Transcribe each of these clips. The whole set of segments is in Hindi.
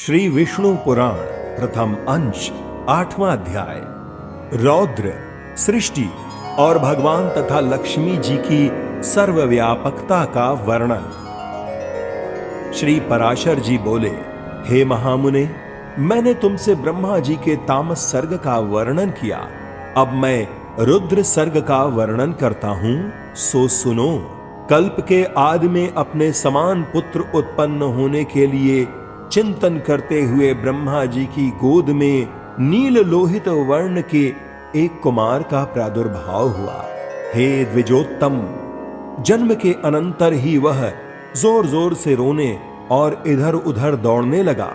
श्री विष्णु पुराण प्रथम अंश 8वां अध्याय। रौद्र सृष्टि और भगवान तथा लक्ष्मी जी की सर्वव्यापकता का वर्णन। श्री पराशर जी बोले, हे महामुने, मैंने तुमसे ब्रह्मा जी के तामस सर्ग का वर्णन किया। अब मैं रुद्र सर्ग का वर्णन करता हूं, सो सुनो। कल्प के आदि में अपने समान पुत्र उत्पन्न होने के लिए चिंतन करते हुए ब्रह्मा जी की गोद में नील लोहित वर्ण के एक कुमार का प्रादुर्भाव हुआ। हे द्विजोत्तम, जन्म के अनंतर ही वह जोर जोर से रोने और इधर उधर दौड़ने लगा।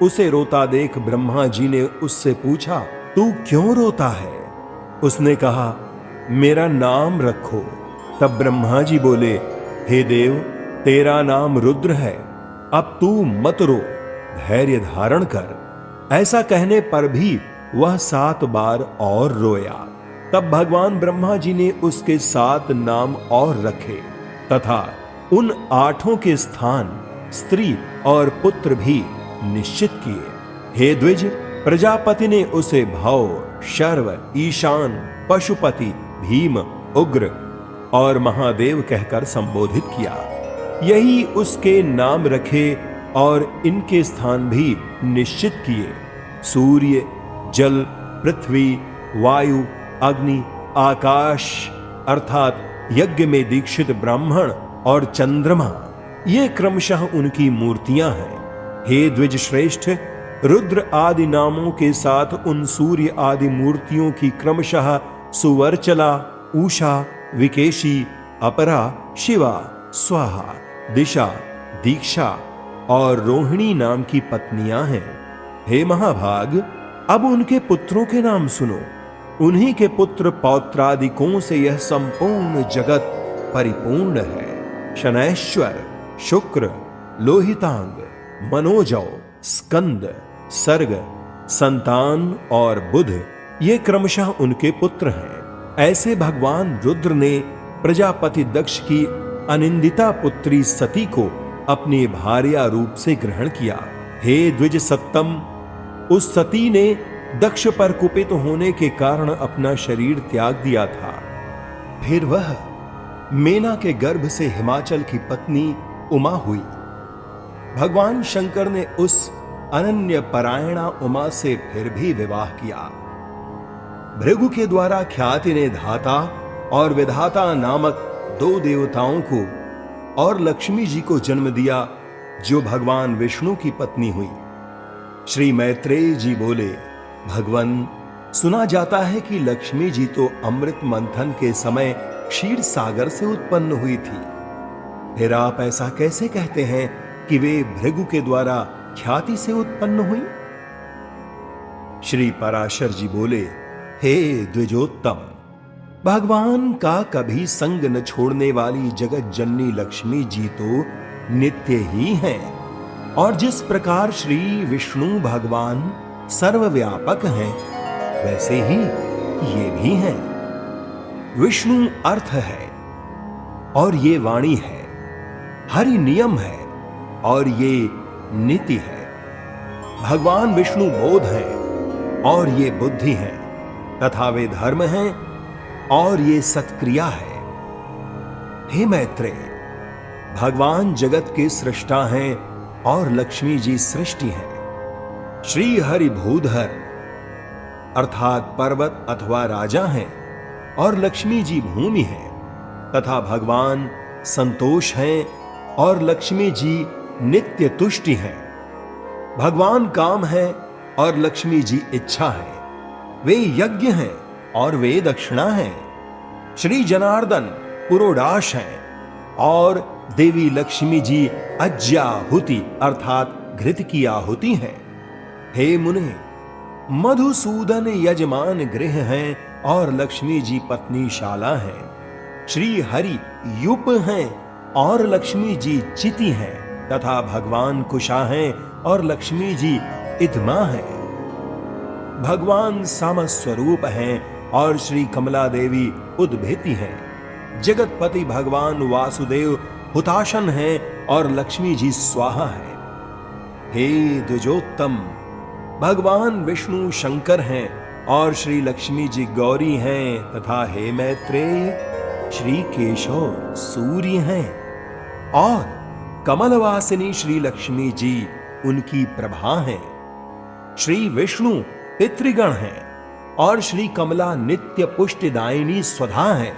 उसे रोता देख ब्रह्मा जी ने उससे पूछा, तू क्यों रोता है? उसने कहा, मेरा नाम रखो। तब ब्रह्मा जी बोले, हे देव, तेरा नाम रुद्र है, अब तू मत रो, धैर्य धारण कर। ऐसा कहने पर भी वह 7 बार और रोया। तब भगवान ब्रह्मा जी ने उसके 7 नाम और रखे तथा उन 8 के स्थान स्त्री और पुत्र भी निश्चित किए। हे द्विज, प्रजापति ने उसे भव, शर्व, ईशान, पशुपति, भीम, उग्र और महादेव कहकर संबोधित किया। यही उसके नाम रखे और इनके स्थान भी निश्चित किए। सूर्य, जल, पृथ्वी, वायु, अग्नि, आकाश अर्थात यज्ञ में दीक्षित ब्राह्मण और चंद्रमा, ये क्रमशः उनकी मूर्तियां हैं। हे द्विज श्रेष्ठ, रुद्र आदि नामों के साथ उन सूर्य आदि मूर्तियों की क्रमशः सुवर्चला, उषा, विकेशी, अपरा, शिवा, स्वाहा, दिशा, दीक्षा और रोहिणी नाम की पत्नियां हैं। हे महाभाग, अब उनके पुत्रों के नाम सुनो। उन्हीं के पुत्र पौत्रादिकों से यह संपूर्ण जगत परिपूर्ण है। शनैश्वर, शुक्र, लोहितांग, मनोजव, स्कंद, सर्ग, संतान और बुध, ये क्रमशः उनके पुत्र हैं। ऐसे भगवान रुद्र ने प्रजापति दक्ष की अनिंदिता पुत्री सती को अपनी भार्या रूप से ग्रहण किया। हे द्विज सत्तम, उस सती ने दक्ष पर कुपित होने के कारण अपना शरीर त्याग दिया था। फिर वह मेना के गर्भ से हिमाचल की पत्नी उमा हुई। भगवान शंकर ने उस अनन्य परायणा उमा से फिर भी विवाह किया। भृगु के द्वारा ख्याति ने धाता और विधाता नामक 2 देवताओं को और लक्ष्मी जी को जन्म दिया, जो भगवान विष्णु की पत्नी हुई। श्री मैत्रेय जी बोले, भगवन, सुना जाता है कि लक्ष्मी जी तो अमृत मंथन के समय क्षीर सागर से उत्पन्न हुई थी। फिर आप ऐसा कैसे कहते हैं कि वे भृगु के द्वारा ख्याति से उत्पन्न हुई? श्री पराशर जी बोले, हे द्विजोत्तम, भगवान का कभी संग न छोड़ने वाली जगत जननी लक्ष्मी जी तो नित्य ही हैं। और जिस प्रकार श्री विष्णु भगवान सर्वव्यापक हैं, वैसे ही ये भी हैं। विष्णु अर्थ है और ये वाणी है, हरि नियम है और ये नीति है। भगवान विष्णु बोध हैं और ये बुद्धि है, तथा वे धर्म हैं और ये सत्क्रिया है। हे मैत्रेय, भगवान जगत के सृष्टा हैं और लक्ष्मी जी सृष्टि हैं। श्री हरि भूधर अर्थात पर्वत अथवा राजा हैं और लक्ष्मी जी भूमि हैं, तथा भगवान संतोष हैं और लक्ष्मी जी नित्य तुष्टि हैं। भगवान काम है और लक्ष्मी जी इच्छा है। वे यज्ञ हैं और वे दक्षिणा हैं। श्री जनार्दन पुरोडाश हैं और देवी लक्ष्मी जी अज्याहुति अर्थात घृत की आहुति हैं। हे मुने, मधुसूदन यजमान गृह हैं और लक्ष्मी जी पत्नीशाला हैं। श्री हरि युप हैं और लक्ष्मी जी चिति हैं, तथा भगवान कुशा हैं और लक्ष्मी जी इदमा हैं। भगवान सामस्वरूप हैं और श्री कमला देवी उद्भिति हैं। जगतपति भगवान वासुदेव हुताशन हैं और लक्ष्मी जी स्वाहा हैं। हे द्विजोत्तम, भगवान विष्णु शंकर हैं और श्री लक्ष्मी जी गौरी हैं, तथा हे मैत्रेय, श्री केशव सूर्य हैं और कमलवासिनी श्री लक्ष्मी जी उनकी प्रभा हैं। श्री विष्णु पितृगण हैं और श्री कमला नित्य पुष्टिदायिनी स्वधा हैं।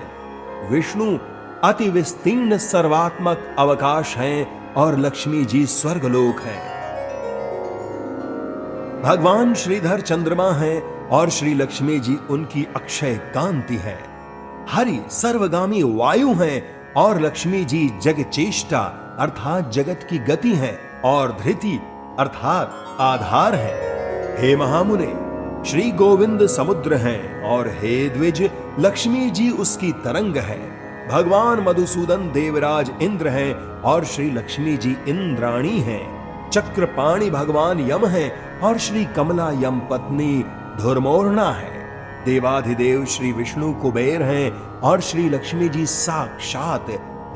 विष्णु अति विस्तीर्ण सर्वात्मक अवकाश हैं और लक्ष्मी जी स्वर्गलोक हैं। भगवान श्रीधर चंद्रमा हैं और श्री लक्ष्मी जी उनकी अक्षय कांति है। हरि सर्वगामी वायु हैं और लक्ष्मी जी जगचेष्टा अर्थात जगत की गति हैं और धृति अर्थात आधार है। हे महामुने, श्री गोविंद समुद्र हैं और हे द्विज, लक्ष्मी जी उसकी तरंग है। भगवान मधुसूदन देवराज इंद्र हैं और श्री लक्ष्मी जी इंद्राणी हैं। चक्रपाणि भगवान यम हैं और श्री कमला यम पत्नी धुर्मोर्णा है। देवाधिदेव श्री विष्णु कुबेर हैं और श्री लक्ष्मी जी साक्षात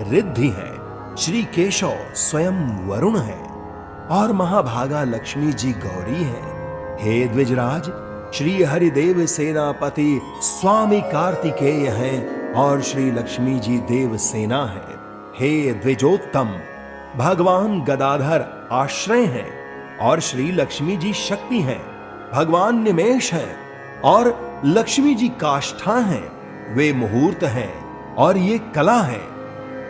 रिद्धि हैं। श्री केशव स्वयं वरुण हैं और महाभागा लक्ष्मी जी गौरी हैं। हे द्विजराज, श्री हरिदेव सेनापति स्वामी कार्तिकेय हैं और श्री लक्ष्मी जी देव सेना है। हे द्विजोत्तम, भगवान गदाधर आश्रय हैं और श्री लक्ष्मी जी शक्ति हैं। भगवान निमेष हैं और लक्ष्मी जी काष्ठा हैं। वे मुहूर्त हैं और ये कला है।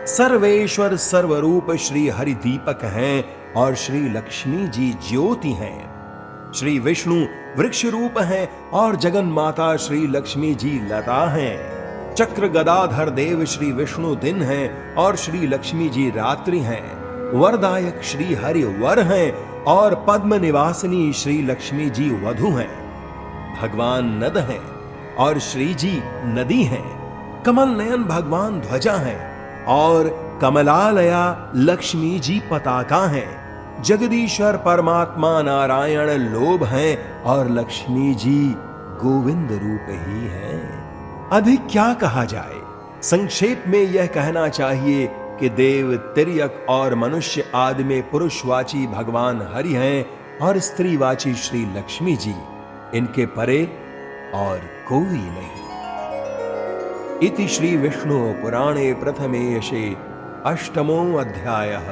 सर्वेश्वर सर्वरूप श्री हरि दीपक हैं और श्री लक्ष्मी जी ज्योति हैं। श्री विष्णु वृक्ष रूप हैं और जगन माता श्री लक्ष्मी जी लता हैं। चक्र गदाधर देव श्री विष्णु दिन हैं और श्री लक्ष्मी जी रात्रि हैं। वरदायक श्री हरि वर हैं और पद्म निवासिनी श्री लक्ष्मी जी वधु हैं। भगवान नद हैं और श्री जी नदी हैं। कमल नयन भगवान ध्वजा हैं और कमलालया लक्ष्मी जी पताका हैं। जगदीश्वर परमात्मा नारायण लोभ हैं और लक्ष्मी जी गोविंद रूप ही हैं। अधिक क्या कहा जाए, संक्षेप में यह कहना चाहिए कि देव तिर्यक और मनुष्य आदि में पुरुषवाची भगवान हरि हैं और स्त्रीवाची श्री लक्ष्मी जी, इनके परे और कोई नहीं। इति श्री विष्णु पुराणे प्रथमे यशे अष्टमो अध्यायः।